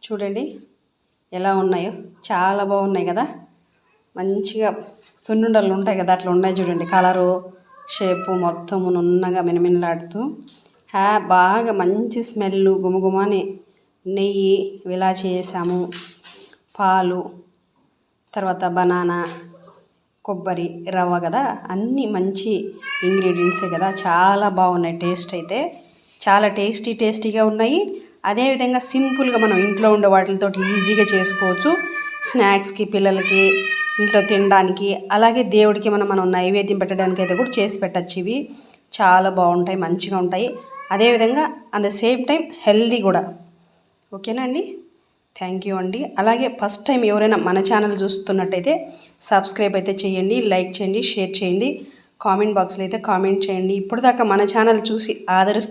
చూడండి ఎలా ఉన్నాయో, చాలా బాగున్నాయి కదా. మంచిగా సున్నుండలు ఉంటాయి కదా, అట్లా ఉన్నాయి చూడండి. కలరు షేపు మొత్తం నున్నగా మినమినలాడుతూ బాగా మంచి స్మెల్, గుమగుమని నెయ్యి ఇలా చేసాము. పాలు, తర్వాత బనానా, కొబ్బరి, రవ్వ కదా, అన్నీ మంచి ఇంగ్రీడియంట్సే కదా. చాలా బాగున్నాయి. టేస్ట్ అయితే చాలా టేస్టీగా ఉన్నాయి. అదేవిధంగా సింపుల్గా మనం ఇంట్లో ఉండే వాటితో ఈజీగా చేసుకోవచ్చు. స్నాక్స్కి, పిల్లలకి ఇంట్లో తినడానికి, అలాగే దేవుడికి మనం నైవేద్యం పెట్టడానికి అయితే కూడా చేసి పెట్టచ్చు. ఇవి చాలా బాగుంటాయి, మంచిగా ఉంటాయి. అదేవిధంగా at the same time healthy కూడా. ఓకేనా అండి, థ్యాంక్ యూ అండి. అలాగే ఫస్ట్ టైం ఎవరైనా మన ఛానల్ చూస్తున్నట్టయితే సబ్స్క్రైబ్ అయితే చేయండి, లైక్ చేయండి, షేర్ చేయండి, కామెంట్ బాక్స్లో అయితే కామెంట్ చేయండి. ఇప్పుడు దాకా మన ఛానల్ చూసి ఆదరిస్తూ